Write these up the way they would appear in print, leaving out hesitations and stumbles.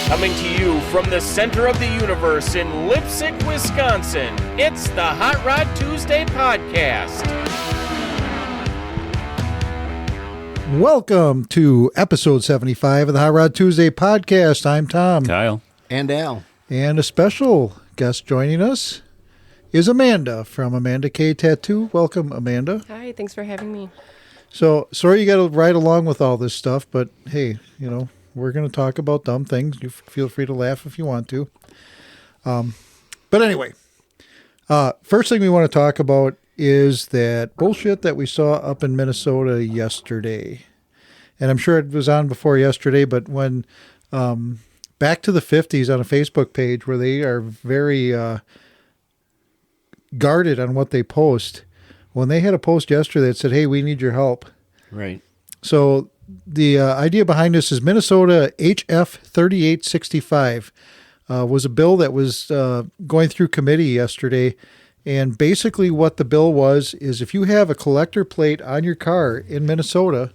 Coming to you from the center of the universe in Lipsick, Wisconsin, it's the Hot Rod Tuesday podcast. Welcome to episode 75 of the Hot Rod Tuesday podcast. I'm Tom. Kyle. And Al. And a special guest joining us is Amanda from Amanda K Tattoo. Welcome, Amanda. Hi, thanks for having me. So, sorry you got to ride along with all this stuff, but hey, you know, we're going to talk about dumb things. You feel free to laugh if you want to. But anyway, first thing we want to talk about is that bullshit that we saw up in Minnesota yesterday. And I'm sure it was on before yesterday, but when Back to the 50s on a Facebook page where they are very guarded on what they post, when they had a post yesterday that said, hey, we need your help. Right. So the idea behind this is Minnesota HF 3865 was a bill that was going through committee yesterday. And basically what the bill was is if you have a collector plate on your car in Minnesota,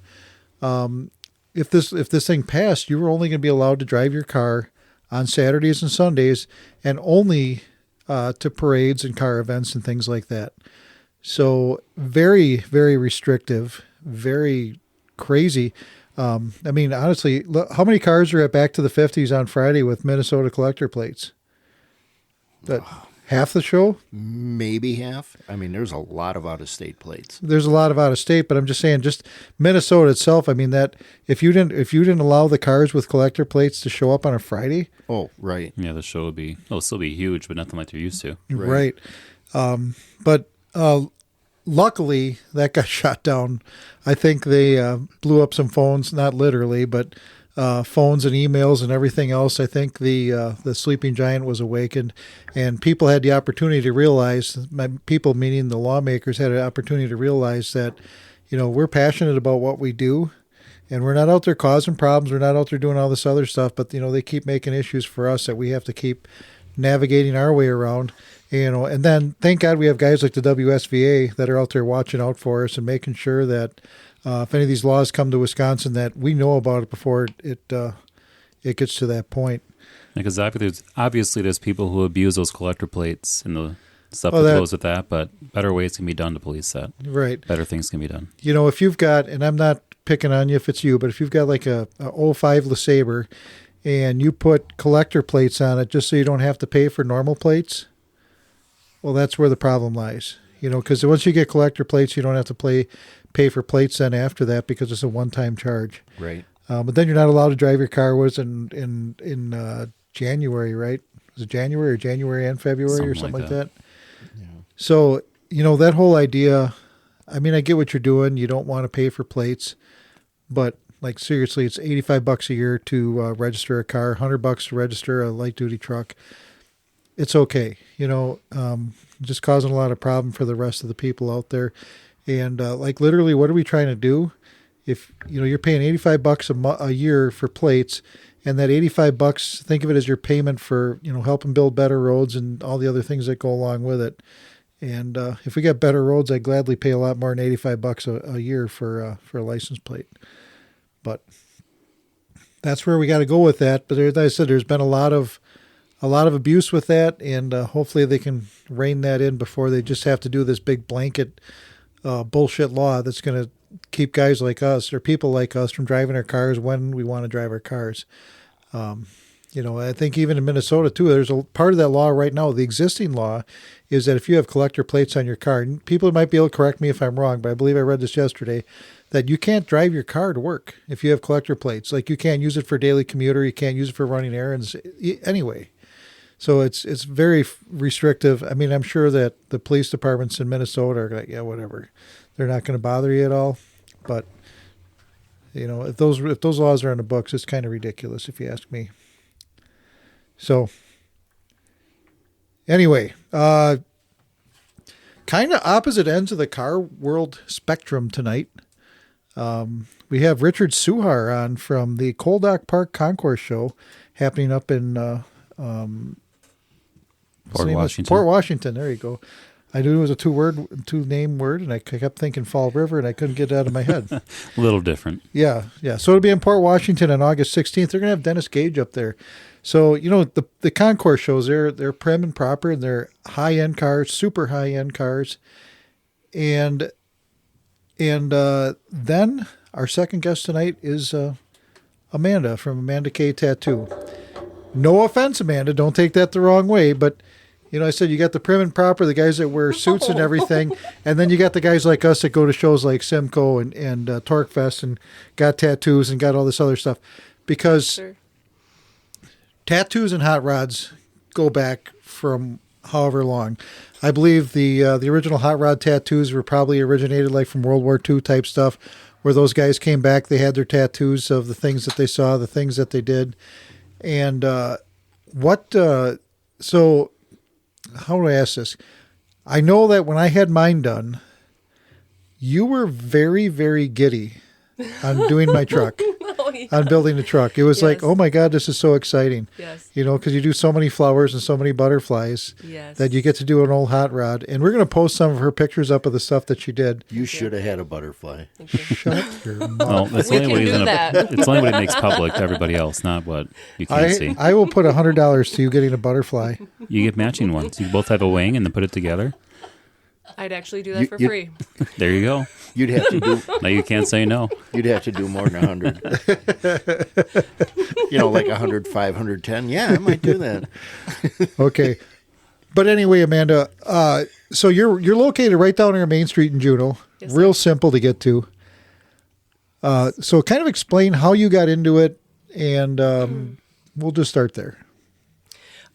if this thing passed, you were only going to be allowed to drive your car on Saturdays and Sundays and only to parades and car events and things like that. So very, very restrictive, very crazy. I mean, honestly, how many cars are at Back to the 50s on Friday with Minnesota collector plates? That half the show? Maybe half. I mean, there's a lot of out-of-state plates. There's a lot of out-of-state, but I'm just saying, just Minnesota itself. I mean, that if you didn't allow the cars with collector plates to show up on a Friday. Oh, right. Yeah, the show would be, it'll still be huge, but nothing like they're used to. Right. But luckily, that got shot down. I think they blew up some phones, not literally, but phones and emails and everything else. I think the sleeping giant was awakened, and people had the opportunity to realize, people meaning the lawmakers had an opportunity to realize that, you know, we're passionate about what we do, and we're not out there causing problems. We're not out there doing all this other stuff, but, you know, they keep making issues for us that we have to keep navigating our way around. You know, and then thank God we have guys like the WSVA that are out there watching out for us and making sure that if any of these laws come to Wisconsin, that we know about it before it gets to that point. Because obviously there's people who abuse those collector plates and the stuff that goes with that, but better ways can be done to police that. Right. Better things can be done. You know, if you've got, and I'm not picking on you if it's you, but if you've got like a 05 LeSabre and you put collector plates on it just so you don't have to pay for normal plates, well, that's where the problem lies. You know, because once you get collector plates, you don't have to pay for plates then after that because it's a one-time charge. Right. But then you're not allowed to drive your car. Was in January, right? Was it January or January and February or something like that? Yeah. So, you know, that whole idea, I mean, I get what you're doing. You don't want to pay for plates, but like seriously, it's $85 a year to register a car, $100 to register a light-duty truck. It's okay, you know, just causing a lot of problem for the rest of the people out there. And like literally, what are we trying to do? If, you know, you're paying $85 a year for plates, and that $85, think of it as your payment for, you know, helping build better roads and all the other things that go along with it. And if we got better roads, I'd gladly pay a lot more than $85 a year for a license plate. But that's where we got to go with that. But as I said, there's been a lot of abuse with that, and hopefully they can rein that in before they just have to do this big blanket bullshit law that's going to keep guys like us or people like us from driving our cars when we want to drive our cars. You know, I think even in Minnesota too, there's a part of that law right now. The existing law is that if you have collector plates on your car, and people might be able to correct me if I'm wrong, but I believe I read this yesterday, that you can't drive your car to work if you have collector plates. Like you can't use it for daily commuter, you can't use it for running errands anyway. So it's very restrictive. I mean, I'm sure that the police departments in Minnesota are like, yeah, whatever. They're not going to bother you at all. But, you know, if those laws are in the books, it's kind of ridiculous if you ask me. So, anyway, kind of opposite ends of the car world spectrum tonight. We have Richard Suhar on from the Coal Dock Park Concours show happening up in Port Washington. Port Washington, there you go. I knew it was a two-name word, and I kept thinking Fall River, and I couldn't get it out of my head. A little different. Yeah. So it'll be in Port Washington on August 16th. They're going to have Dennis Gage up there. So, the concours shows, they're prim and proper, and they're high-end cars, super high-end cars. And then our second guest tonight is Amanda from Amanda K Tattoo. No offense, Amanda. Don't take that the wrong way, but... I said you got the prim and proper, the guys that wear suits and everything, and then you got the guys like us that go to shows like Simcoe and Torquefest and got tattoos and got all this other stuff. Because tattoos and hot rods go back from however long. I believe the original hot rod tattoos were probably originated like from World War II type stuff, where those guys came back, they had their tattoos of the things that they saw, the things that they did. And so... How do I ask this? I know that when I had mine done, you were very, very giddy on doing my truck, on building the truck. It was like, oh my God, this is so exciting. Yes. Because you do so many flowers and so many butterflies that you get to do an old hot rod. And we're going to post some of her pictures up of the stuff that she did. You should have had a butterfly. Shut your mouth. Well, that's We only can what do that. it's only what he makes public to everybody else, not what you can't see. I will put $100 to you getting a butterfly. You get matching ones. You both have a wing and then put it together. I'd actually do that for free. There you go. You'd have to do. Now you can't say no. You'd have to do more than 100. Like 105, 110. Yeah, I might do that. Okay. But anyway, Amanda, so you're located right down here Main Street in Juneau. Yes, Real simple to get to. So kind of explain how you got into it, and we'll just start there.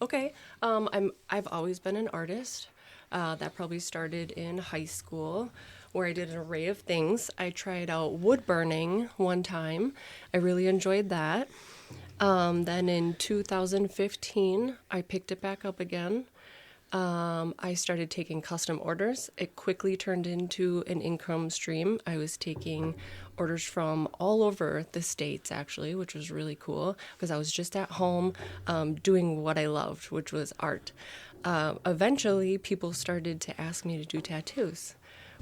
Okay. I've always been an artist. That probably started in high school, where I did an array of things. I tried out wood burning one time. I really enjoyed that. Then in 2015, I picked it back up again. I started taking custom orders. It quickly turned into an income stream. I was taking orders from all over the states, actually, which was really cool because I was just at home doing what I loved, which was art. Eventually, people started to ask me to do tattoos,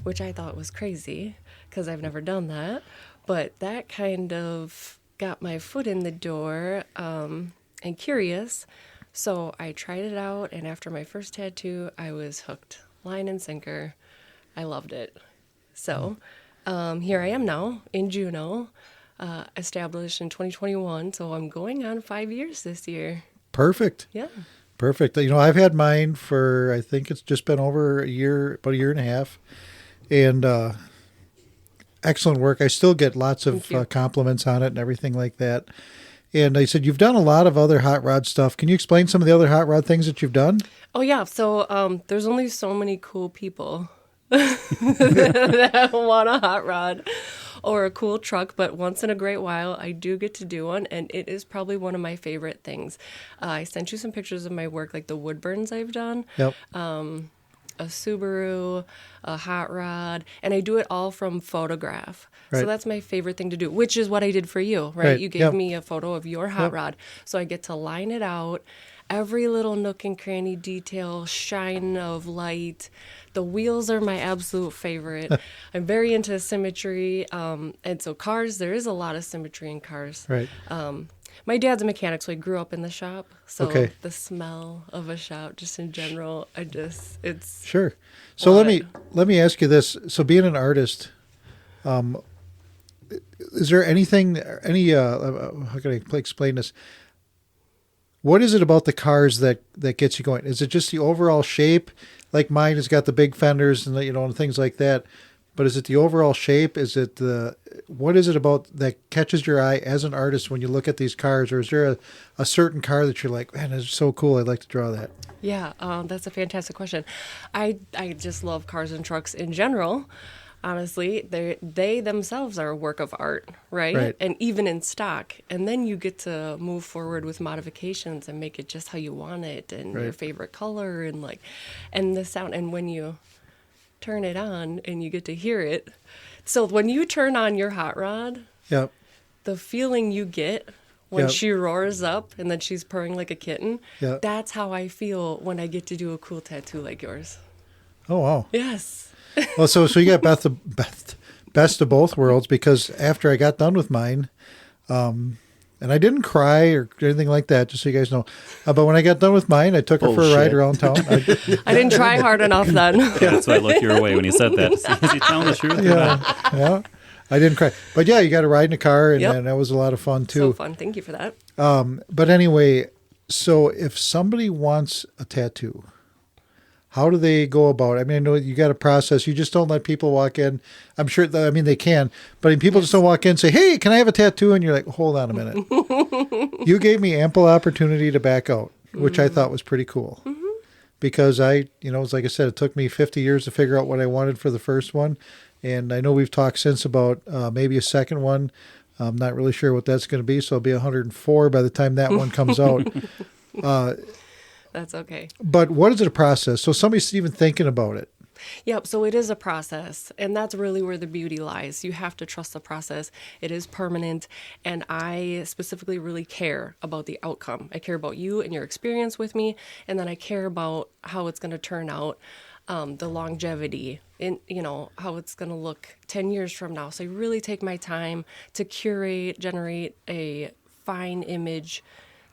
which I thought was crazy because I've never done that. But that kind of got my foot in the door and curious. So I tried it out, and after my first tattoo, I was hooked, line and sinker. I loved it. So here I am now in Juneau, established in 2021. So I'm going on 5 years this year. Perfect. Yeah. Perfect. I've had mine for, I think it's just been over a year, about a year and a half. And excellent work. I still get lots of compliments on it and everything like that. And I said, you've done a lot of other hot rod stuff. Can you explain some of the other hot rod things that you've done? Oh, yeah. So there's only so many cool people that want a hot rod or a cool truck, but once in a great while, I do get to do one, and it is probably one of my favorite things. I sent you some pictures of my work, like the wood burns I've done. Yep. A Subaru, a hot rod, and I do it all from photograph. Right. So that's my favorite thing to do, which is what I did for you, right? You gave Yep. me a photo of your hot Yep. rod. So I get to line it out, every little nook and cranny detail, shine of light. The wheels are my absolute favorite. I'm very into symmetry. And so cars, there is a lot of symmetry in cars. Right. My dad's a mechanic, so I grew up in the shop. So Okay. the smell of a shop, just in general, it's Sure. So Love let me ask you this. So being an artist, is there how can I explain this? What is it about the cars that gets you going? Is it just the overall shape? Like mine has got the big fenders and and things like that. But is it the overall shape? Is it what is it about that catches your eye as an artist when you look at these cars? Or is there a certain car that you're like, man, that's so cool, I'd like to draw that? Yeah, that's a fantastic question. I just love cars and trucks in general. Honestly, they themselves are a work of art, right? Right. And even in stock. And then you get to move forward with modifications and make it just how you want it and your Right. favorite color and the sound. And when you turn it on and you get to hear it. So when you turn on your hot rod, Yep. the feeling you get when Yep. she roars up and then she's purring like a kitten, Yep. that's how I feel when I get to do a cool tattoo like yours. Oh, wow. Yes. Well, so you got best of both worlds, because after I got done with mine, and I didn't cry or anything like that, just so you guys know. But when I got done with mine, I took her for a ride around town. I didn't try hard enough then. Yeah, that's why I looked your way when you said that. Is he telling the truth? Yeah. I didn't cry. But yeah, you got to ride in a car, and that was a lot of fun too. So fun. Thank you for that. But anyway, so if somebody wants a tattoo, how do they go about it? I mean, I know you got a process. You just don't let people walk in. I'm sure, they can, but people just don't walk in and say, hey, can I have a tattoo? And you're like, hold on a minute. You gave me ample opportunity to back out, which I thought was pretty cool. Because it's like I said, it took me 50 years to figure out what I wanted for the first one. And I know we've talked since about maybe a second one. I'm not really sure what that's going to be. So it'll be 104 by the time that one comes out. That's okay. But what is it a process? So somebody's even thinking about it. Yep. So it is a process. And that's really where the beauty lies. You have to trust the process. It is permanent. And I specifically really care about the outcome. I care about you and your experience with me. And then I care about how it's going to turn out, the longevity, and how it's going to look 10 years from now. So I really take my time to generate a fine image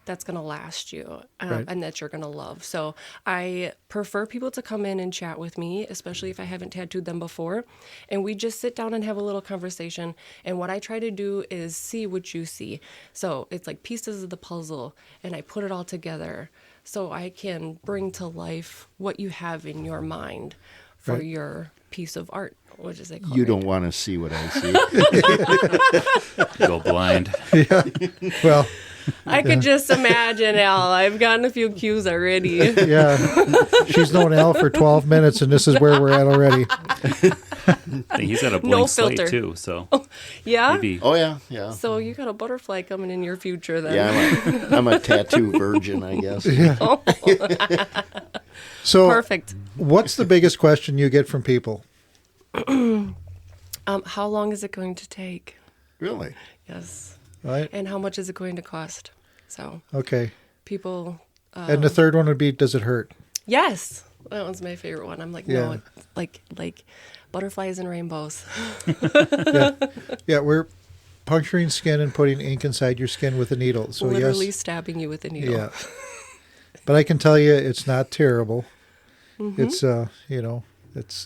that's going to last you and that you're going to love. So I prefer people to come in and chat with me, especially if I haven't tattooed them before. And we just sit down and have a little conversation. And what I try to do is see what you see. So it's like pieces of the puzzle, and I put it all together so I can bring to life what you have in your mind for your piece of art. What is it called? You don't want to see what I see. Go blind. Yeah. Well, I could just imagine, Al. I've gotten a few cues already. yeah. She's known Al for 12 minutes, and this is where we're at already. He's got a blank No slate filter. too, so Yeah? maybe. Oh, yeah. So you got a butterfly coming in your future then. Yeah, I'm a tattoo virgin, I guess. So Perfect. what's the biggest question you get from people? How long is it going to take? Really? Yes. Right? And how much is it going to cost? So Okay. people... And the third one would be, does it hurt? Yes. That one's my favorite one. I'm like, Yeah. no, it's like butterflies and rainbows. Yeah, we're puncturing skin and putting ink inside your skin with a needle. So Literally yes. stabbing you with a needle. Yeah. But I can tell you it's not terrible. Mm-hmm. It's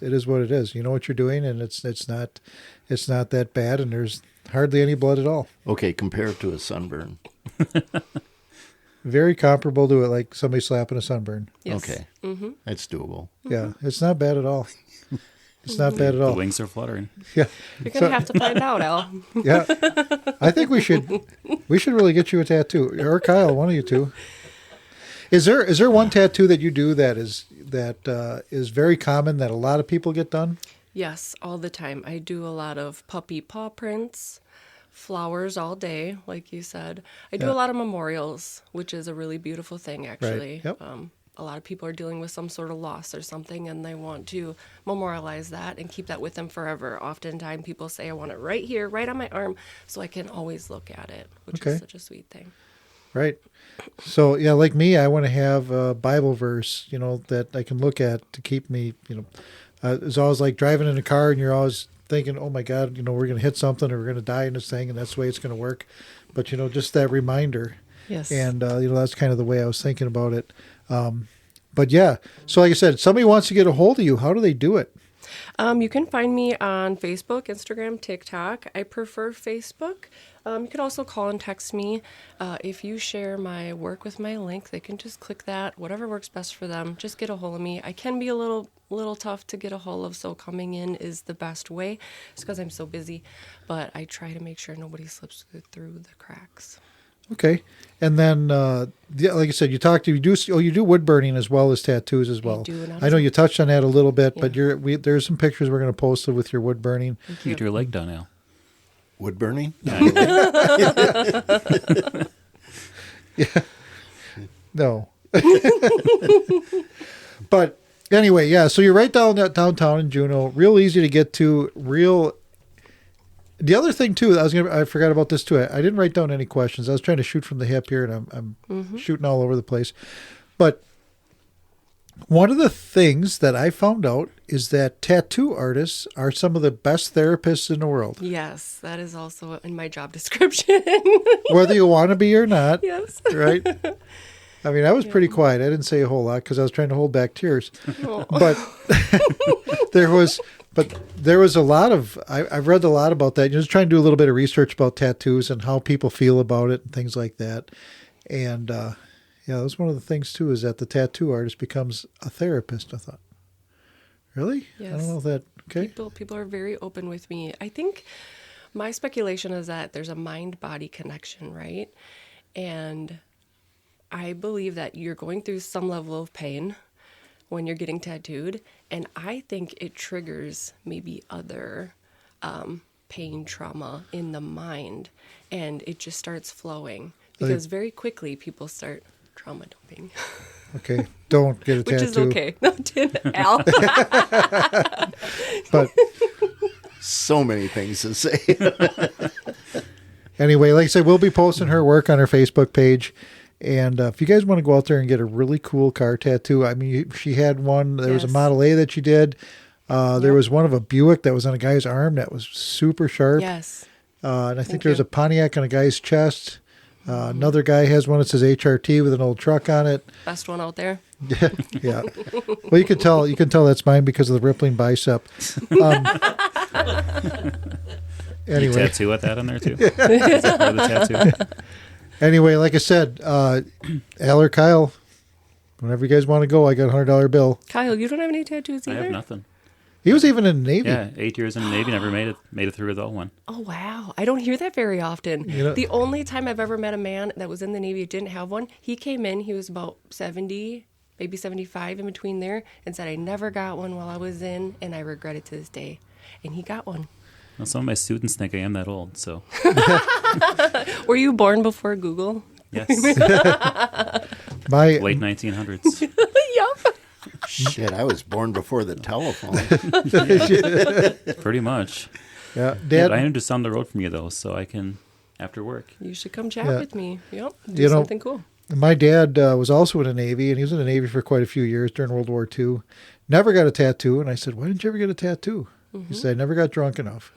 it is what it is. You know what you're doing, and it's not that bad, and there's hardly any blood at all. Okay, compare it to a sunburn. Very comparable to it, like somebody slapping a sunburn. Yes. Okay, that's doable. Yeah, it's not bad at all. It's not bad at The all. wings are fluttering. Yeah, You're going to have to find out, Al. yeah. I think we should really get you a tattoo, or Kyle, one of you two. Is there one tattoo that you do that is very common that a lot of people get done? Yes, all the time. I do a lot of puppy paw prints, flowers all day, like you said. I do a lot of memorials, which is a really beautiful thing, actually. Right. Yep. A lot of people are dealing with some sort of loss or something, and they want to memorialize that and keep that with them forever. Oftentimes, people say, I want it right here, right on my arm, so I can always look at it, which is such a sweet thing. Right. So, yeah, like me, I want to have a Bible verse, that I can look at to keep me, it's always like driving in a car and you're always thinking, oh my God, we're going to hit something or we're going to die in this thing, and that's the way it's going to work. But, just that reminder. Yes. And, that's kind of the way I was thinking about it. But yeah, so like I said, if somebody wants to get a hold of you, how do they do it? You can find me on Facebook, Instagram, TikTok. I prefer Facebook. You can also call and text me. If you share my work with my link, they can just click that. Whatever works best for them, just get a hold of me. I can be a little tough to get a hold of, so coming in is the best way. It's because I'm so busy, but I try to make sure nobody slips through the cracks. Okay. And then, like I said, you do wood burning as well as tattoos as well. I do. I know you touched on that a little bit, but there's some pictures we're going to post with your wood burning. Get your leg done, Al. Wood burning? Yeah. No. But anyway, yeah, so you're right downtown in Juneau. Real easy to get to. The other thing too, I forgot about this too. I didn't write down any questions. I was trying to shoot from the hip here, and I'm shooting all over the place. But One of the things that I found out is that tattoo artists are some of the best therapists in the world. Yes, that is also in my job description. Whether you want to be or not. Yes. Right? I mean, I was pretty quiet. I didn't say a whole lot because I was trying to hold back tears. Oh. But there was a lot of, I've read a lot about that. Just trying to do a little bit of research about tattoos and how people feel about it and things like that. And yeah, that's one of the things too, is that the tattoo artist becomes a therapist. I thought, really? Yes. I don't know if that, okay. People are very open with me. I think my speculation is that there's a mind-body connection, right? And I believe that you're going through some level of pain when you're getting tattooed, and I think it triggers maybe other pain, trauma in the mind, and it just starts flowing because very quickly people start trauma dumping. Okay, don't get a tattoo. Which is okay. No, Al. But So many things to say. anyway, like I said, we'll be posting her work on her Facebook page. And if you guys want to go out there and get a really cool car tattoo, I mean, she had one. There was a Model A that she did. There was one of a Buick that was on a guy's arm that was super sharp. Yes. And I think there's a Pontiac on a guy's chest. Another guy has one that says HRT with an old truck on it. Best one out there. Yeah. Well, you can tell that's mine because of the rippling bicep. Anyway. You tattoo with that on there too? Is that part of the tattoo? Anyway, like I said, Al or Kyle, whenever you guys want to go, I got a $100 bill. Kyle, you don't have any tattoos I either? have nothing. He was even in the Navy. Yeah, 8 years in the Navy, never made it through without one. Oh, wow. I don't hear that very often. You know- The only time I've ever met a man that was in the Navy that didn't have one, he came in, he was about 70, maybe 75 in between there, and said, I never got one while I was in, and I regret it to this day. And he got one. Well, some of my students think I am that old, so Were you born before Google? yes. My Late 1900s. Yup. Shit, I was born before the telephone. Pretty much. yeah, Yeah, Dad. I am just down the road from you, though, so I can, after work. You should come chat Yeah. with me. Yep. Do You know- something cool. My dad was also in the Navy, and he was in the Navy for quite a few years during World War II. Never got a tattoo, and I said, "Why didn't you ever get a tattoo?" He said, "I never got drunk enough."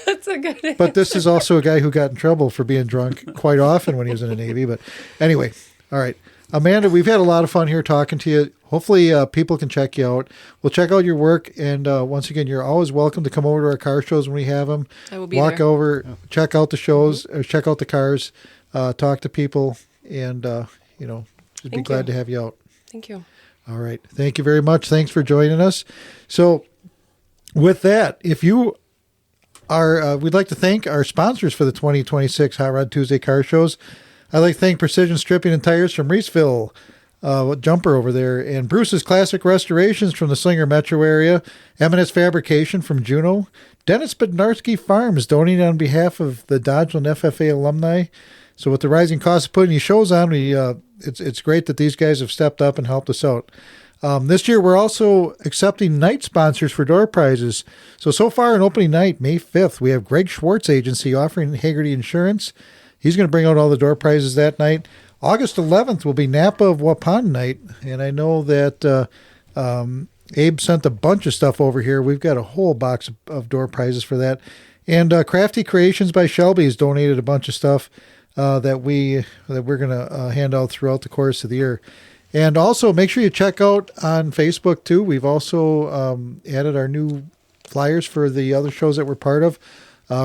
That's a good answer. But this is also a guy who got in trouble for being drunk quite often when he was in the Navy. But anyway, all right. Amanda, we've had a lot of fun here talking to you. Hopefully people can check you out. We'll check out your work. And once again, you're always welcome to come over to our car shows when we have them. I will be Walk there. over, check out the shows, or check out the cars, talk to people, and, just be Thank glad you. to have you out. Thank you. All right. Thank you very much. Thanks for joining us. So with that, if you are, we'd like to thank our sponsors for the 2026 Hot Rod Tuesday car shows. I'd like to thank Precision Stripping and Tires from Reeseville, Jumper over there, and Bruce's Classic Restorations from the Slinger Metro area, M&S Fabrication from Juneau, Dennis Bednarski Farms donating on behalf of the Dodgeland FFA alumni. So with the rising cost of putting these shows on, it's great that these guys have stepped up and helped us out. This year, we're also accepting night sponsors for door prizes. So far on opening night, May 5th, we have Greg Schwartz Agency offering Hagerty Insurance. He's going to bring out all the door prizes that night. August 11th will be Napa of Waupun night. And I know that Abe sent a bunch of stuff over here. We've got a whole box of door prizes for that. And Crafty Creations by Shelby has donated a bunch of stuff that we're going to hand out throughout the course of the year. And also make sure you check out on Facebook too. We've also added our new flyers for the other shows that we're part of.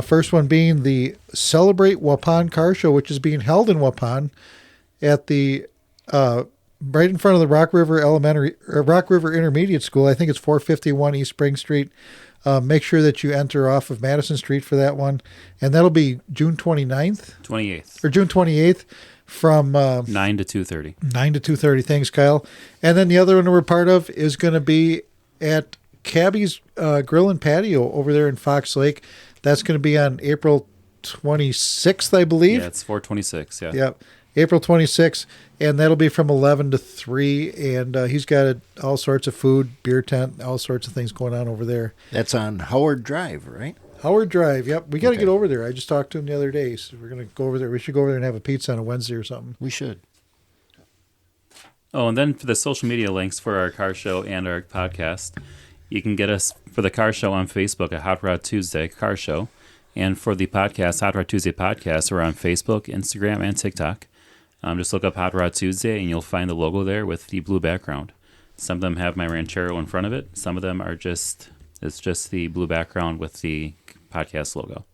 First one being the Celebrate Waupun Car Show, which is being held in Waupun at the right in front of the Rock River Intermediate School. I think it's 451 East Spring Street. Make sure that you enter off of Madison Street for that one. And that'll be June 29th. 28th. Or June 28th from 9 to 2:30. 9 to 2:30. Thanks, Kyle. And then the other one we're part of is going to be at Cabby's Grill and Patio over there in Fox Lake. That's going to be on April 26th, I believe. Yeah, it's 426, yeah. Yep. April 26th, and that'll be from 11 to 3, and he's got all sorts of food, beer tent, all sorts of things going on over there. That's on Howard Drive, right? Howard Drive, yep. We got to Okay. get over there. I just talked to him the other day, so we're going to go over there. We should go over there and have a pizza on a Wednesday or something. We should. Oh, and then for the social media links for our car show and our podcast, you can get us for the car show on Facebook at Hot Rod Tuesday Car Show. And for the podcast, Hot Rod Tuesday Podcast, we're on Facebook, Instagram, and TikTok. Just look up Hot Rod Tuesday, and you'll find the logo there with the blue background. Some of them have my Ranchero in front of it. Some of them are it's just the blue background with the podcast logo.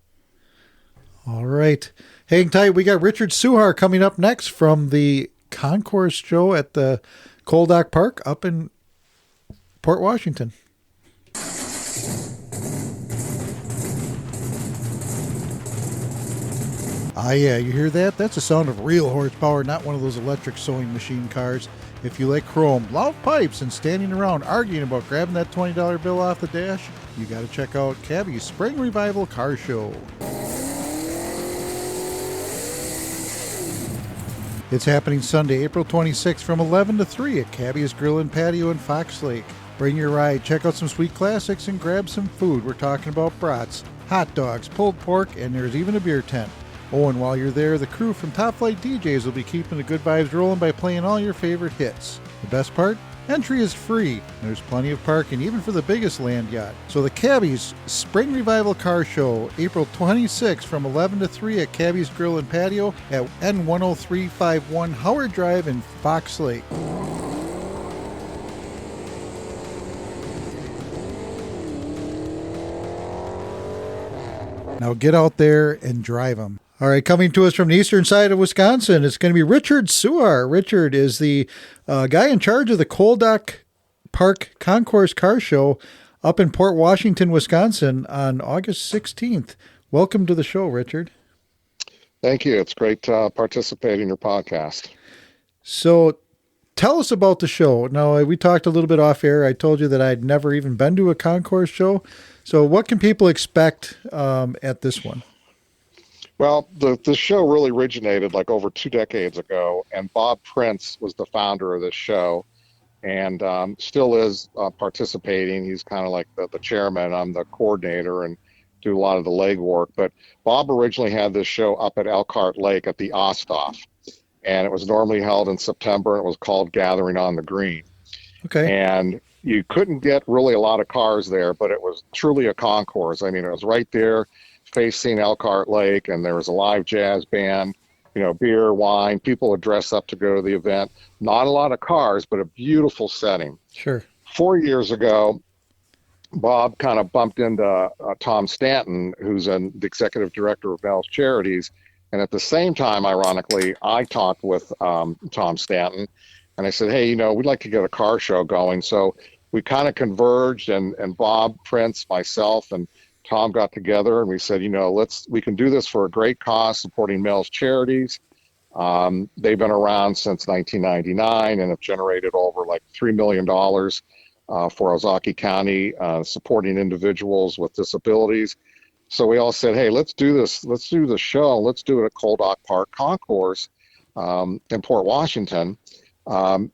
All right. Hang tight. We got Richard Suhar coming up next from the Concours show at the Coal Dock Park up in Port Washington. Ah, yeah, you hear that? That's the sound of real horsepower, not one of those electric sewing machine cars. If you like chrome, loud pipes, and standing around arguing about grabbing that $20 bill off the dash, you got to check out Cabby's Spring Revival Car Show. It's happening Sunday, April 26th from 11 to 3 at Cabby's Grill and Patio in Fox Lake. Bring your ride, check out some sweet classics, and grab some food. We're talking about brats, hot dogs, pulled pork, and there's even a beer tent. Oh, and while you're there, the crew from Top Flight DJs will be keeping the good vibes rolling by playing all your favorite hits. The best part? Entry is free. There's plenty of parking, even for the biggest land yacht. So the Cabby's Spring Revival Car Show, April 26th from 11 to 3 at Cabby's Grill and Patio at N10351 Howard Drive in Fox Lake. Now get out there and drive them. All right, coming to us from the eastern side of Wisconsin, it's going to be Richard Suhar. Richard is the guy in charge of the Coal Dock Park Concours Car Show up in Port Washington, Wisconsin on August 16th. Welcome to the show, Richard. Thank you. It's great to participate in your podcast. So tell us about the show. Now, we talked a little bit off air. I told you that I'd never even been to a concours show. So what can people expect at this one? Well, the show really originated like over 2 decades ago, and Bob Prince was the founder of this show and still is participating. He's kind of like the chairman. I'm the coordinator and do a lot of the legwork. But Bob originally had this show up at Elkhart Lake at the Osthoff, and it was normally held in September, and it was called Gathering on the Green. Okay. And you couldn't get really a lot of cars there, but it was truly a concours. I mean, it was right there facing Elkhart Lake, and there was a live jazz band, beer, wine. People would dress up to go to the event. Not a lot of cars, but a beautiful setting. Sure. 4 years ago, Bob kind of bumped into Tom Stanton, who's the executive director of Bell's Charities. And at the same time, ironically, I talked with Tom Stanton, and I said, hey, we'd like to get a car show going. So we kind of converged, and Bob, Prince, myself, and Tom got together, and we said, we can do this for a great cause, supporting Mel's Charities. They've been around since 1999 and have generated over like $3 million for Ozaukee County, supporting individuals with disabilities. So we all said, hey, let's do this. Let's do the show. Let's do it at Coal Dock Park Concours in Port Washington.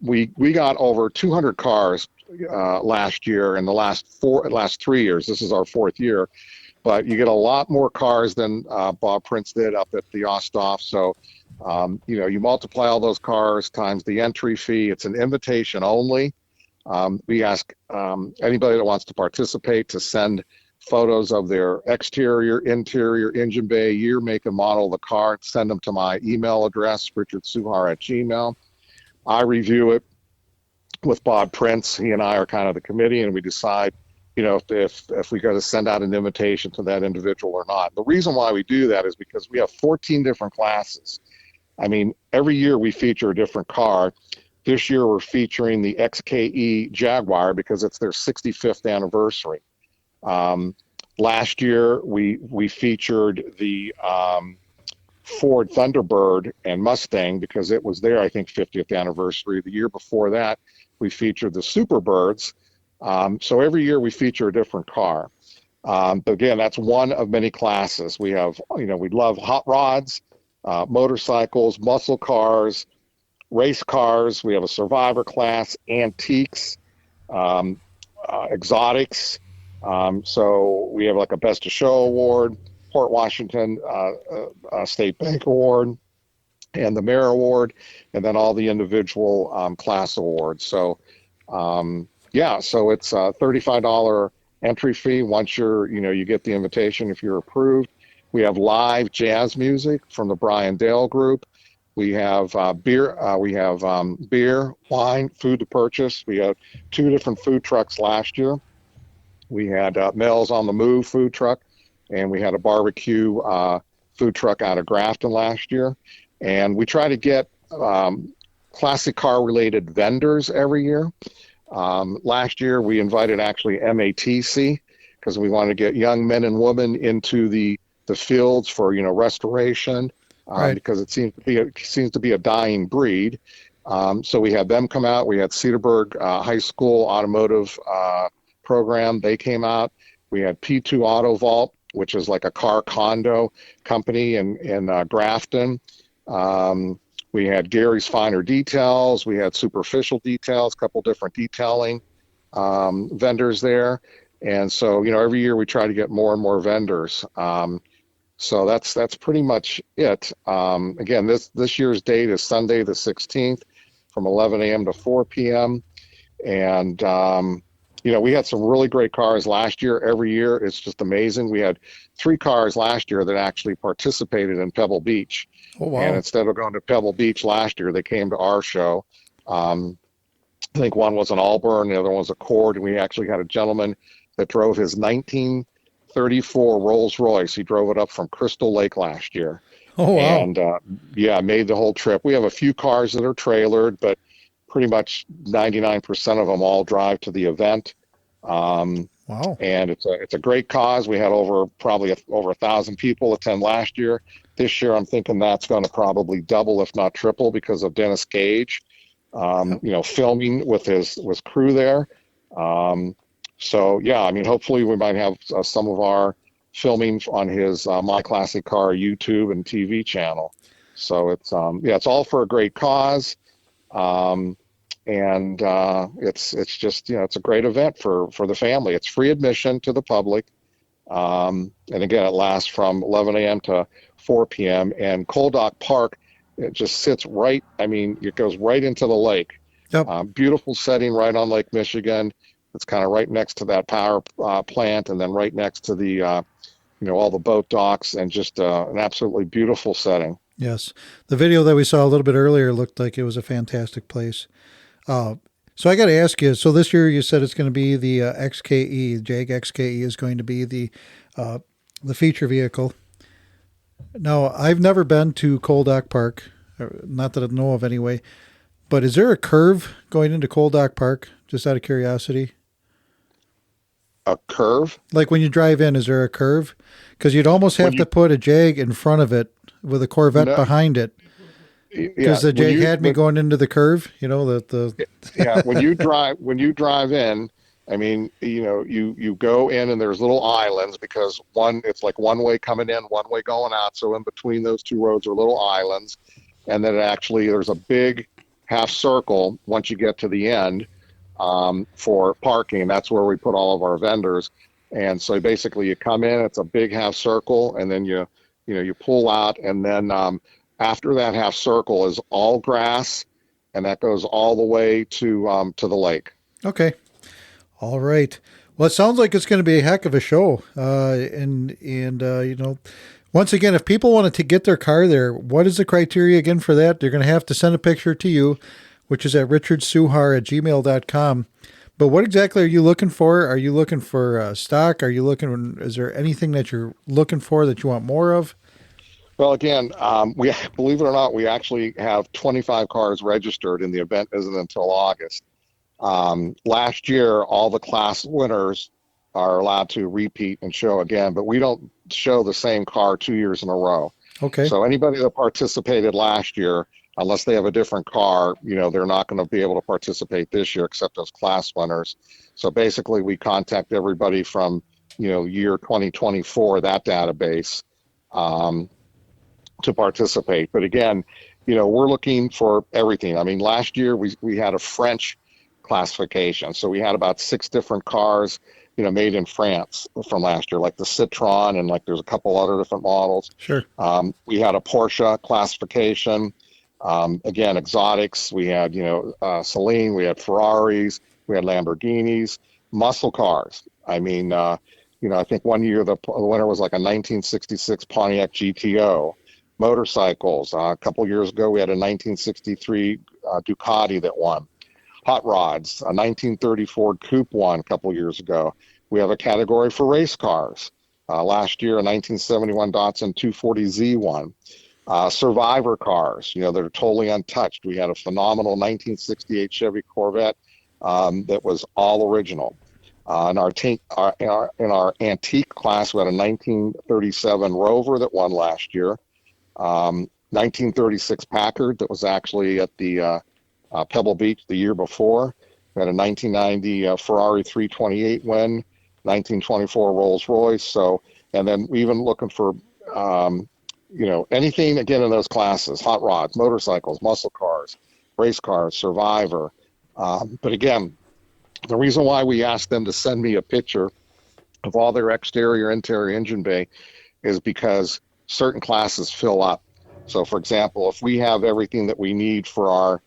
We got over 200 cars last year in the last 3 years. This is our 4th year, but you get a lot more cars than Bob Prince did up at the Osthoff. So, you multiply all those cars times the entry fee. It's an invitation only. We ask anybody that wants to participate to send photos of their exterior, interior, engine bay, year, make, and model of the car. Send them to my email address, richardsuhar@gmail.com. I review it with Bob Prince. He and I are kind of the committee, and we decide, if we got to send out an invitation to that individual or not. The reason why we do that is because we have 14 different classes. I mean, every year we feature a different car. This year we're featuring the XKE Jaguar because it's their 65th anniversary. Last year we featured the Ford Thunderbird and Mustang because it was their, I think, 50th anniversary. The year before that, we featured the Superbirds. So every year we feature a different car. But again, that's one of many classes. We have, we love hot rods, motorcycles, muscle cars, race cars. We have a survivor class, antiques, exotics. So we have like a Best of Show award, Port Washington State Bank award. and the Mayor Award, and then all the individual class awards. So, so it's a $35 entry fee once you get the invitation if you're approved. We have live jazz music from the Brian Dale Group. We have beer. We have beer, wine, food to purchase. We had 2 different food trucks last year. We had Mel's on the Move food truck, and we had a barbecue food truck out of Grafton last year. And we try to get classic car related vendors every year. Last year, we invited actually MATC because we wanted to get young men and women into the fields for restoration, Right. because it seems to be a dying breed. So we had them come out. We had Cedarburg High School Automotive Program. They came out. We had P2 Auto Vault, which is like a car condo company in Grafton. We had Gary's Finer Details. We had Superficial Details, a couple different detailing vendors there. And so, every year we try to get more and more vendors. So that's pretty much it. Again, this year's date is Sunday the 16th from 11 a.m. to 4 p.m. And, we had some really great cars last year. Every year, it's just amazing. We had 3 cars last year that actually participated in Pebble Beach. Oh, wow. And instead of going to Pebble Beach last year, they came to our show. I think one was an Auburn, the other one was a Cord, and we actually had a gentleman that drove his 1934 Rolls Royce. He drove it up from Crystal Lake last year. Oh, wow. And made the whole trip. We have a few cars that are trailered, but pretty much 99% of them all drive to the event. Wow. And it's a great cause. We had probably over 1,000 people attend last year. This year, I'm thinking that's going to probably double, if not triple, because of Dennis Gage, filming with his crew there. Hopefully we might have some of our filming on his My Classic Car YouTube and TV channel. So it's all for a great cause. It's just, it's a great event for the family. It's free admission to the public. And again, it lasts from 11 a.m. to 4 p.m. And Coal Dock Park, it just sits it goes right into the lake. Yep. Beautiful setting right on Lake Michigan. It's kind of right next to that power plant, and then right next to the, all the boat docks, and just an absolutely beautiful setting. Yes. The video that we saw a little bit earlier looked like it was a fantastic place. So I got to ask you, so this year you said it's going to be the XKE, Jag XKE is going to be the feature vehicle. Now, I've never been to Coal Dock Park, not that I know of anyway, but is there a curve going into Coal Dock Park, just out of curiosity? A curve? Like when you drive in, is there a curve? Because you'd almost have to put a Jag in front of it with a Corvette behind it. Because the Jag had me going into the curve, when you drive in, you go in and there's little islands, because it's like one way coming in, one way going out. So in between those 2 roads are little islands. And then there's a big half circle once you get to the end for parking. That's where we put all of our vendors. And so basically you come in, it's a big half circle, and then you pull out, and then after that half circle is all grass, and that goes all the way to the lake. Okay. All right. Well, it sounds like it's going to be a heck of a show. Once again, if people want to get their car there, what is the criteria again for that? They're going to have to send a picture to you, which is at richardsuhar@gmail.com. But what exactly are you looking for? Are you looking for stock? Is there anything that you're looking for that you want more of? Well, again, we believe it or not, we actually have 25 cars registered, and the event isn't until August. Last year, all the class winners are allowed to repeat and show again, but we don't show the same car 2 years in a row. Okay. So anybody that participated last year, unless they have a different car, they're not going to be able to participate this year except those class winners. So basically, we contact everybody from, year 2024, that database, to participate. But again, we're looking for everything. Last year we had a French classification. So we had about 6 different cars. made in France from last year, like the Citroen, and like there's a couple other different models. Sure. We had a Porsche classification. Again, exotics. We had, Celine. We had Ferraris. We had Lamborghinis. Muscle cars. I mean, I think one year the winner was like a 1966 Pontiac GTO. Motorcycles. A couple years ago, we had a 1963 Ducati that won. Hot rods. A 1930 Ford Coupe won a couple years ago. We have a category for race cars. Last year, a 1971 Datsun 240Z won. Survivor cars, that are totally untouched. We had a phenomenal 1968 Chevy Corvette that was all original. In our antique class, we had a 1937 Rover that won last year. 1936 Packard that was actually at the Pebble Beach the year before. We had a 1990 Ferrari 328 win. 1924 Rolls Royce. So, and then we even looking for, anything again in those classes: hot rods, motorcycles, muscle cars, race cars, Survivor. But again, the reason why we asked them to send me a picture of all their exterior, interior engine bay is because certain classes fill up. So, for example, if we have everything that we need for our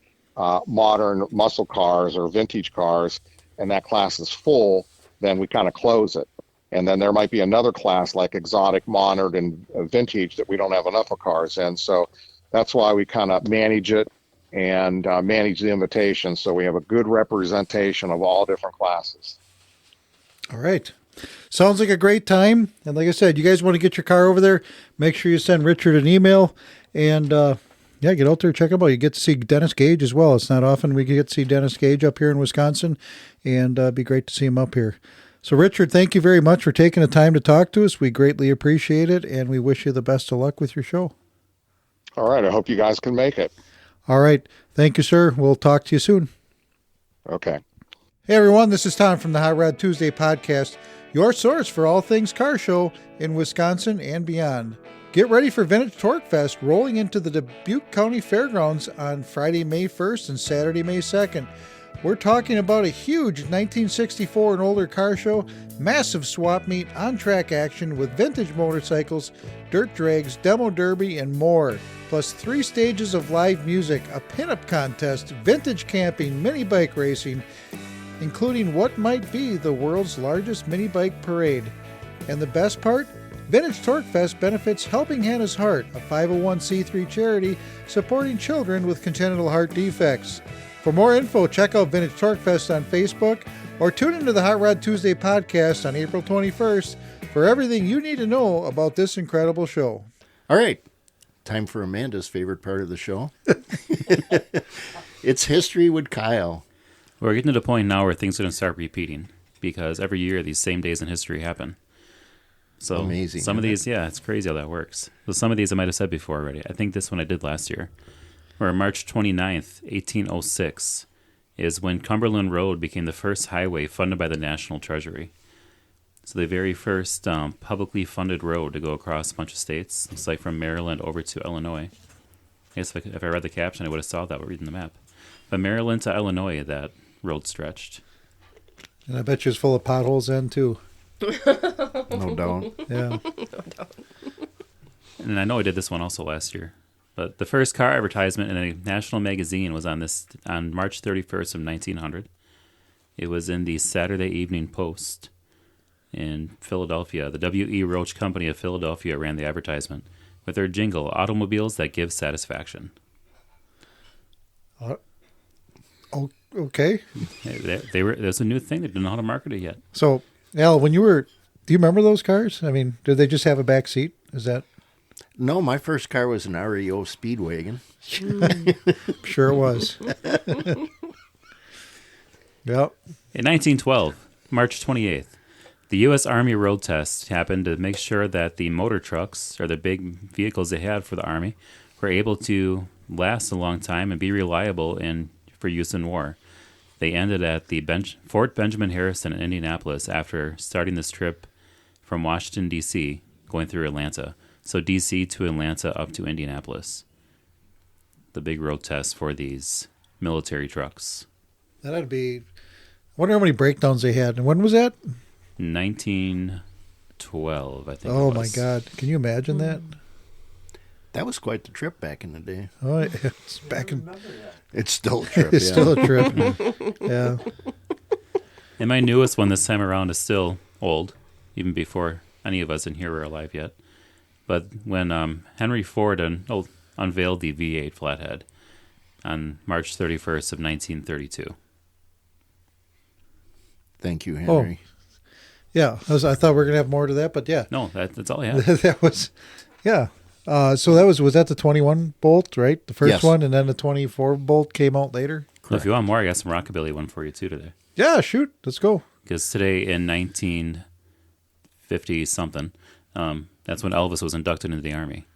modern muscle cars or vintage cars, and that class is full, then we kind of close it. And then there might be another class like exotic, modern, and vintage that we don't have enough of cars in. So that's why we kind of manage it and manage the invitation, so we have a good representation of all different classes. All right. Sounds like a great time. And like I said, you guys want to get your car over there, make sure you send Richard an email. And get out there, check them out. You get to see Dennis Gage as well. It's not often we get to see Dennis Gage up here in Wisconsin, and it'd be great to see him up here. So, Richard, thank you very much for taking the time to talk to us. We greatly appreciate it, and we wish you the best of luck with your show. All right. I hope you guys can make it. All right. Thank you, sir. We'll talk to you soon. Okay. Hey, everyone. This is Tom from the Hot Rod Tuesday podcast, your source for all things car show in Wisconsin and beyond. Get ready for Vintage Torque Fest rolling into the Dubuque County Fairgrounds on Friday, May 1st and Saturday, May 2nd. We're talking about a huge 1964 and older car show, massive swap meet, on-track action with vintage motorcycles, dirt drags, demo derby, and more. Plus 3 stages of live music, a pinup contest, vintage camping, mini bike racing, including what might be the world's largest mini bike parade. And the best part? Vintage Torque Fest benefits Helping Hannah's Heart, a 501c3 charity supporting children with congenital heart defects. For more info, check out Vintage Torque Fest on Facebook or tune into the Hot Rod Tuesday podcast on April 21st for everything you need to know about this incredible show. All right. Time for Amanda's favorite part of the show. It's History with Kyle. We're getting to the point now where things are going to start repeating because every year these same days in history happen. So amazing. Some of these, it's crazy how that works. So some of these I might have said before already. I think this one I did last year. Where March 29th, 1806 is when Cumberland Road became the first highway funded by the National Treasury. So the very first publicly funded road to go across a bunch of states. It's like from Maryland over to Illinois. I guess if I read the caption, I would have saw that reading the map. But Maryland to Illinois, that road stretched. And I bet you it's full of potholes then, too. No doubt. Yeah. No doubt. And I know I did this one also last year. But the first car advertisement in a national magazine was on March 31st of 1900. It was in the Saturday Evening Post in Philadelphia. The W.E. Roach Company of Philadelphia ran the advertisement with their jingle, "Automobiles That Give Satisfaction." Okay. There's a new thing. They didn't know how to market it yet. So, Al, do you remember those cars? I mean, did they just have a back seat? Is that... No, my first car was an REO Speedwagon. Sure it was. Yep. In 1912, March 28th, the U.S. Army road test happened to make sure that the motor trucks, or the big vehicles they had for the Army, were able to last a long time and be reliable for use in war. They ended at the Fort Benjamin Harrison in Indianapolis after starting this trip from Washington, D.C., going through Atlanta. So D.C. to Atlanta up to Indianapolis. The big road test for these military trucks. That'd be... I wonder how many breakdowns they had. And when was that? 1912, I think. Oh it my was. God! Can you imagine that? That was quite the trip back in the day. Oh, it's back in. It's still a trip. It's yeah. still a trip. Yeah. And my newest one this time around is still old, even before any of us in here were alive yet. But when Henry Ford unveiled the V8 flathead on March 31st of 1932. Thank you, Henry. Yeah. I thought we were gonna have more to that, but yeah, No, that's all I have. that was, yeah. So that was that the 21 bolt, right? The first Yes. one, and then the 24 bolt came out later. Well, if you want more, I got some rockabilly one for you too today. Yeah, shoot, let's go. Because today in 1950 something, that's when Elvis was inducted into the Army.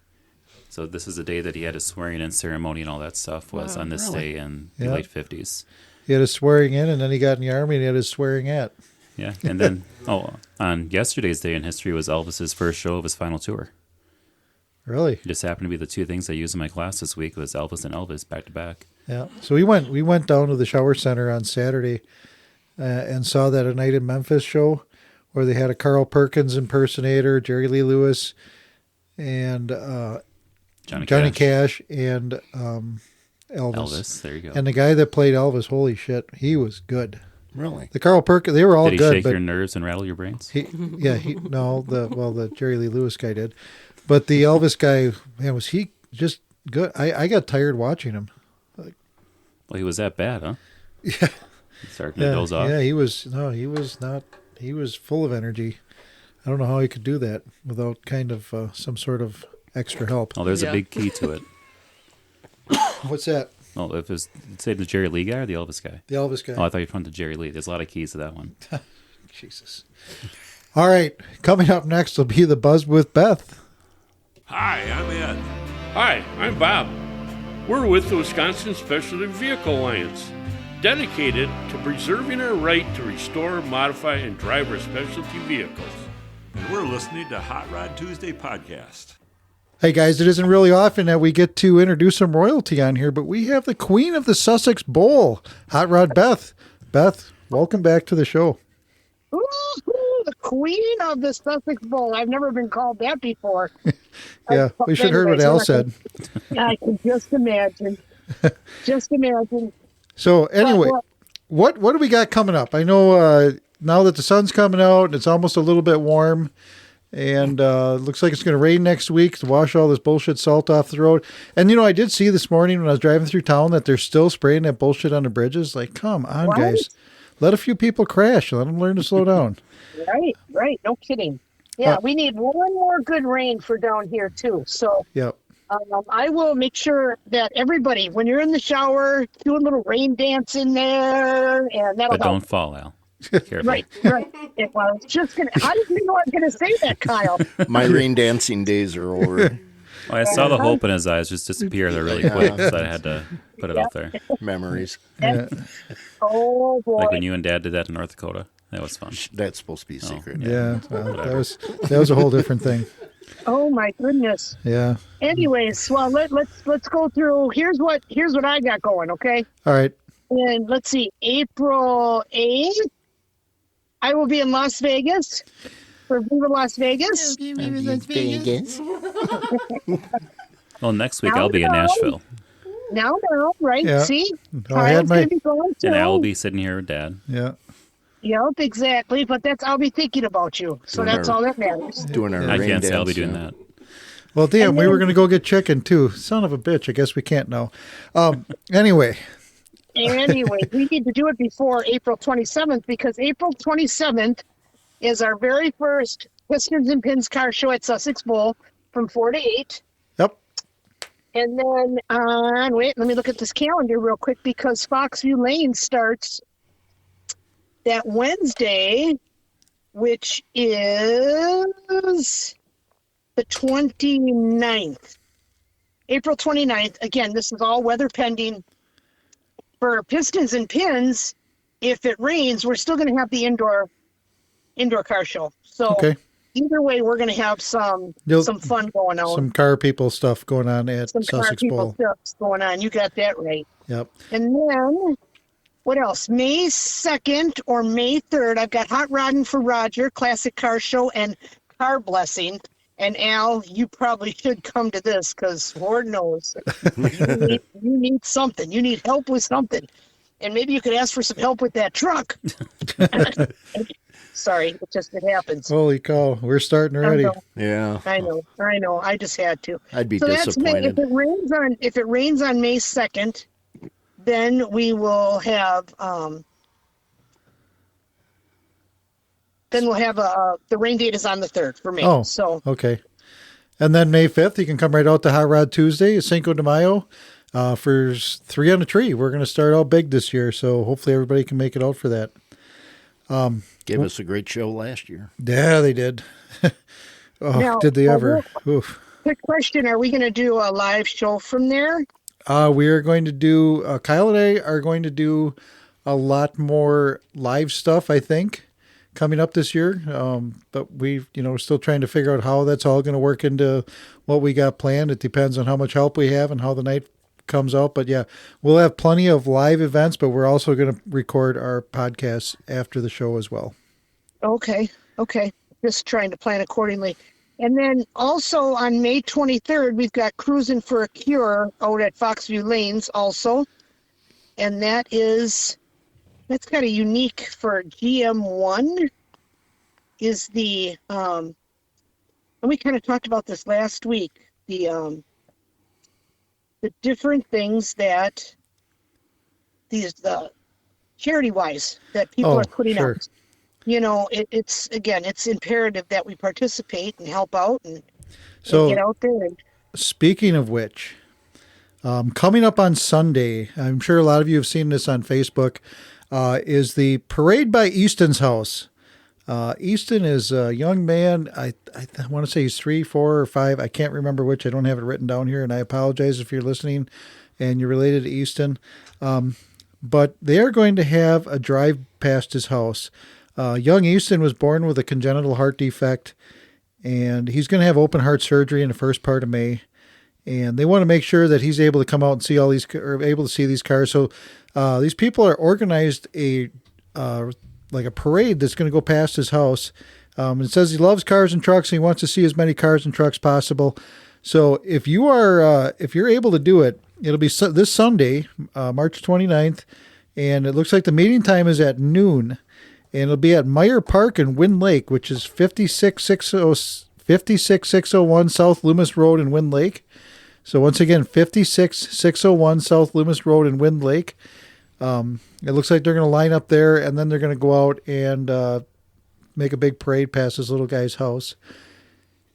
So this is the day that he had his swearing in ceremony and all that stuff was on this day in the Yeah. late 50s. He had his swearing in, and then he got in the army, and he had his swearing at. Yeah, and then on yesterday's day in history was Elvis's first show of his final tour. Really? It just happened to be the two things I used in my class this week was Elvis and Elvis back to back. Yeah. So we went down to the Shower Center on Saturday, and saw that A Night in Memphis show, where they had a Carl Perkins impersonator, Jerry Lee Lewis, and Johnny Cash, and Elvis, there you go. And the guy that played Elvis, holy shit, he was good. Really? The Carl Perkins, they were all Did he good. shake but your nerves and rattle your brains? the Jerry Lee Lewis guy did, but the Elvis guy, man, was he just good? I got tired watching him. Well, he was that bad, huh? Yeah. Starting to doze off. Yeah, he was full of energy. I don't know how he could do that without kind of some sort of extra help. Oh, there's Yeah. a big key to it. What's that? Oh, if it's say the Jerry Lee guy or the Elvis guy? The Elvis guy. Oh, I thought you were from the Jerry Lee. There's a lot of keys to that one. Jesus. All right, coming up next will be the Buzz with Beth. Hi, I'm Ed. Hi, I'm Bob. We're with the Wisconsin Specialty Vehicle Alliance, dedicated to preserving our right to restore, modify, and drive our specialty vehicles. And we're listening to Hot Rod Tuesday podcast. Hey guys, it isn't really often that we get to introduce some royalty on here, but we have the Queen of the Sussex Bowl, Hot Rod Beth. Beth, welcome back to the show. Ooh, the Queen of the Sussex Bowl. I've never been called that before. Yeah, we should have heard what Al said. I can just imagine. Just imagine. So anyway, But, what do we got coming up? I know now that the sun's coming out and it's almost a little bit warm, and looks like it's going to rain next week to wash all this bullshit salt off the road. And I did see this morning when I was driving through town that they're still spraying that bullshit on the bridges. Like, come on, What? guys, let a few people crash. Let them learn to slow down. right. No kidding. Yeah, Uh, we need one more good rain for down here, too. So Yep. I will make sure that everybody, when you're in the shower, do a little rain dance in there, and that'll But help. don't fall, Al. Careful. Right. Well, I was just going to, how did you know I was going to say that, Kyle? My rain dancing days are over. Well, I saw the hope in his eyes just disappear there really quick, so I had to put it out there. Memories. Oh, boy. Like when you and Dad did that in North Dakota. That was fun. That's supposed to be secret. Yeah, well, that was a whole different thing. Oh, my goodness. Yeah. Anyways, well, let's go through. Here's what I got going. Okay, All right. and let's see. April 8th, I will be in Las Vegas for Viva Las Vegas. Vegas. Well, next week I'll be in Nashville, Now, right? Yeah. See, I had Kyle's my gonna be going too. and Al will be sitting here with Dad. yeah. Yep, exactly. But I'll be thinking about you, so Doing that's our- all that matters. Doing our I rain can't dance. say I'll be doing that. Well, damn, And we were then- going to go get chicken too. Son of a bitch. I guess we can't now. Anyway. Anyway, we need to do it before April 27th because April 27th is our very first Pistons and Pins car show at Sussex Bowl from 4 to 8. Yep. And then let me look at this calendar real quick because Foxview Lane starts that Wednesday, which is the 29th. April 29th. Again, this is all weather pending. For Pistons and Pins, if it rains, we're still going to have the indoor car show. So Okay. either way, we're going to have some fun going on. Some car people stuff going on at Some car Sussex people Bowl. stuff going on. You got that right. Yep. And then What else? May 2nd or May 3rd, I've got Hot Rodding for Roger, Classic Car Show, and Car Blessing. And Al, you probably should come to this because Lord knows you need something. You need help with something. And maybe you could ask for some help with that truck. Sorry, it happens. Holy cow, we're starting already. Yeah. I know. I just had to. I'd be so disappointed. If it rains on May 2nd, then we will have the rain date is on the 3rd for May. Oh, so okay. And then May 5th, you can come right out to Hot Rod Tuesday, Cinco de Mayo, for 3 on a Tree. We're going to start out big this year, so hopefully everybody can make it out for that. Gave us a great show last year. Yeah, they did. Now, did they ever? Oof. Quick question: are we going to do a live show from there? We are going to do. Kyle and I are going to do a lot more live stuff, I think, coming up this year. But we're still trying to figure out how that's all going to work into what we got planned. It depends on how much help we have and how the night comes out. But yeah, we'll have plenty of live events, but we're also going to record our podcasts after the show as well. Okay. Just trying to plan accordingly. And then also on May 23rd, we've got Cruising for a Cure out at Foxview Lanes also. And that's kind of unique for GM1 is the, and we kind of talked about this last week, the different things that the charity-wise that people are putting out. It's imperative that we participate and help out and get out there. Speaking of which, coming up on Sunday, I'm sure a lot of you have seen this on Facebook, is the Parade by Easton's house. Easton is a young man. I want to say he's 3, 4, or 5. I can't remember which. I don't have it written down here, and I apologize if you're listening and you're related to Easton. But they are going to have a drive past his house. Young Easton was born with a congenital heart defect, and he's going to have open heart surgery in the first part of May. And they want to make sure that he's able to come out and see able to see these cars. So these people are organized a parade that's going to go past his house. It says he loves cars and trucks, and he wants to see as many cars and trucks possible. So if you're able to do it, it'll be this Sunday, March 29th, and it looks like the meeting time is at noon. And it'll be at Meyer Park in Wind Lake, which is 56601 South Loomis Road in Wind Lake. So once again, 56601 South Loomis Road in Wind Lake. It looks like they're going to line up there, and then they're going to go out and make a big parade past this little guy's house.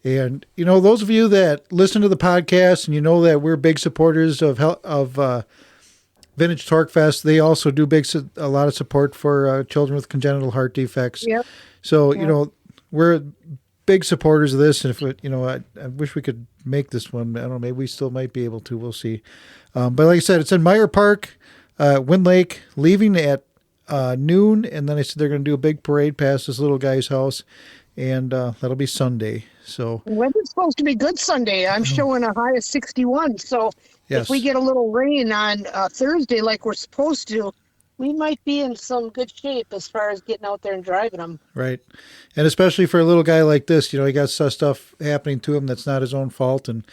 And, those of you that listen to the podcast and you know that we're big supporters of Vintage Torque Fest, they also do a lot of support for children with congenital heart defects. Yep. So, we're big supporters of this. And if I wish we could make this one. I don't know, maybe we still might be able to. We'll see. But like I said, it's in Meyer Park, Wind Lake, leaving at noon. And then I said they're going to do a big parade past this little guy's house. And that'll be Sunday. So weather's supposed to be good Sunday. I'm showing a high of 61. So if we get a little rain on Thursday like we're supposed to, we might be in some good shape as far as getting out there and driving them. Right. And especially for a little guy like this, he got stuff happening to him that's not his own fault. And,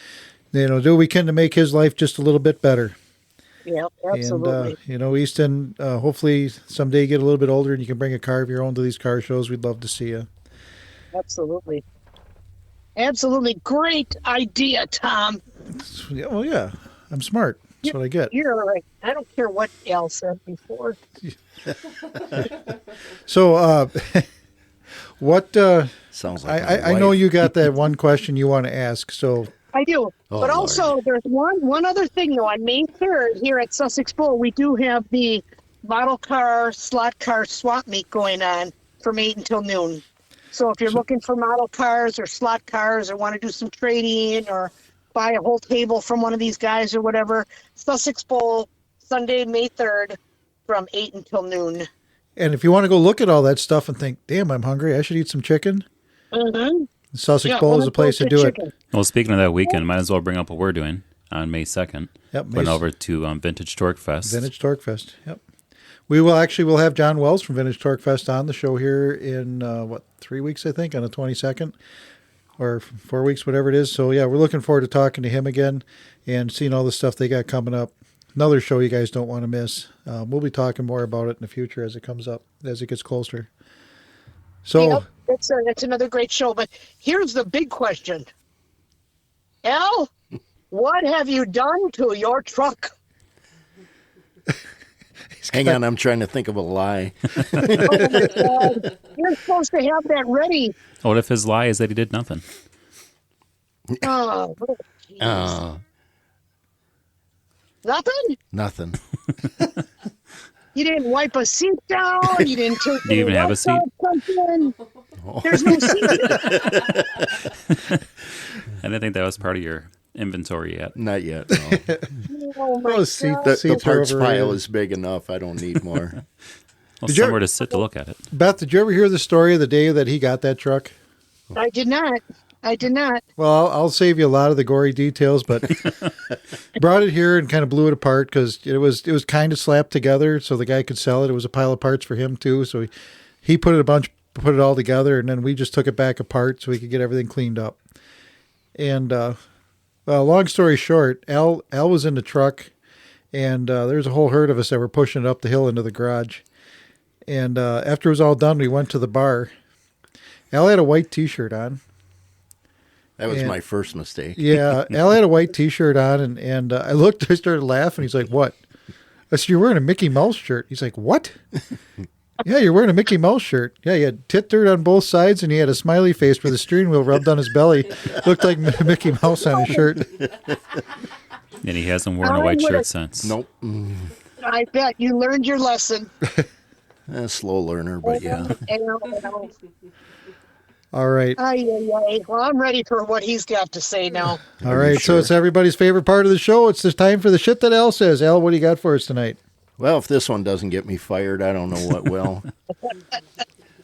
do what we can to make his life just a little bit better. Yeah, absolutely. And, Easton, hopefully someday you get a little bit older and you can bring a car of your own to these car shows. We'd love to see you. Absolutely. Great idea, Tom. Well, yeah. I'm smart. That's what I get. You're all right. I don't care what Al said before. So, what? Sounds like I know you got that one question you want to ask. So I do, but also there's one other thing though. On May 3rd here at Sussex Bowl, we do have the model car slot car swap meet going on from 8 until noon. So if you're looking for model cars or slot cars or want to do some trading or buy a whole table from one of these guys or whatever, Sussex Bowl, Sunday, May 3rd from 8 until noon. And if you want to go look at all that stuff and think, damn, I'm hungry, I should eat some chicken. Mm-hmm. Sussex Bowl is a place to do it. Well, speaking of that weekend, might as well bring up what we're doing on May 2nd. Yep. Went over to Vintage Torque Fest. Vintage Torque Fest, yep. We will actually we'll have John Wells from Vintage Torque Fest on the show here in 3 weeks, I think, on the 22nd or 4 weeks, whatever it is. So yeah, we're looking forward to talking to him again and seeing all the stuff they got coming up. Another show you guys don't want to miss. We'll be talking more about it in the future as it comes up, as it gets closer. So that's another great show. But here's the big question. Al, what have you done to your truck? Hang on, I'm trying to think of a lie. Oh my God. You're supposed to have that ready. What if his lie is that he did nothing? Oh, nothing? Nothing. You didn't wipe a seat down. You didn't take Do you even have a seat? Something. There's no seat. I didn't think that was part of your inventory yet. Not yet, no. Oh my Oh, seat- God. The Seats are parts overrated. pile is big enough. I don't need more. Well, Did you somewhere to sit to look at it. Beth, did you ever hear the story of the day that he got that truck? I did not. Well, I'll save you a lot of the gory details, but brought it here and kind of blew it apart because it was kind of slapped together so the guy could sell it. It was a pile of parts for him too, so he put it all together, and then we just took it back apart so we could get everything cleaned up. And well, long story short, Al was in the truck, and there's a whole herd of us that were pushing it up the hill into the garage. And after it was all done, we went to the bar. Al had a white T-shirt on. That was And- my first mistake. Yeah, Al had a white T-shirt on, and I looked. I started laughing. He's like, "What?" I said, "You're wearing a Mickey Mouse shirt." He's like, "What?" Yeah, you're wearing a Mickey Mouse shirt. Yeah, he had tit dirt on both sides, and he had a smiley face where the steering wheel rubbed on his belly. Looked like Mickey Mouse on his shirt. And he hasn't worn a white shirt since. Nope. I bet you learned your lesson. Slow learner, but yeah. All right. Well, I'm ready for what he's got to say now. All right, so it's everybody's favorite part of the show. It's the time for the shit that Al says. Al, what do you got for us tonight? Well, if this one doesn't get me fired, I don't know what will.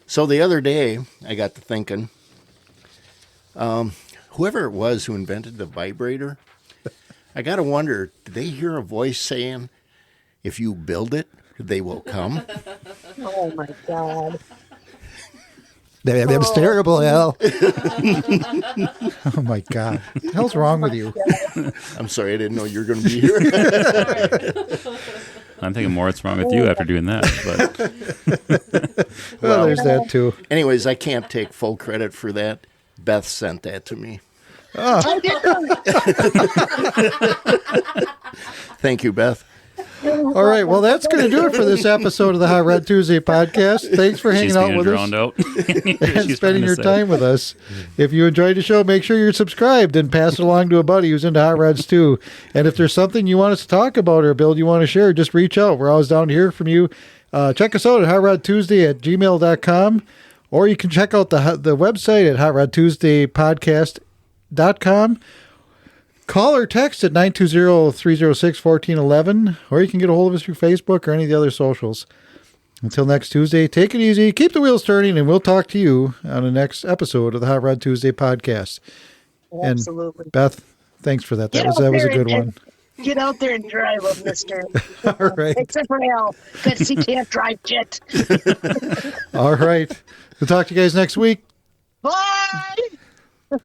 So the other day, I got to thinking, whoever it was who invented the vibrator, I got to wonder, did they hear a voice saying, if you build it, they will come? Oh my God. That's terrible, Al. Oh, my God. What the hell's wrong with you? I'm sorry, I didn't know you were going to be here. I'm thinking more what's wrong with you after doing that. But Well, there's that, too. Anyways, I can't take full credit for that. Beth sent that to me. I did not. Thank you, Beth. All right, well, that's going to do it for this episode of the Hot Rod Tuesday podcast. Thanks for hanging she's out being with us drowned out. and spending your time with us. If you enjoyed the show, make sure you're subscribed and pass it along to a buddy who's into hot rods too. And if there's something you want us to talk about or a build you want to share, just reach out. We're always down to hear from you. Check us out at hotrodtuesday@gmail.com, or you can check out the website at hotrodtuesdaypodcast.com. Call or text at 920-306-1411, or you can get a hold of us through Facebook or any of the other socials. Until next Tuesday, take it easy, keep the wheels turning, and we'll talk to you on the next episode of the Hot Rod Tuesday podcast. Absolutely. And Beth, thanks for that. That was a good one. Get out there and drive them, mister. All right. Except for Al, because he can't drive shit. All right. We'll talk to you guys next week. Bye!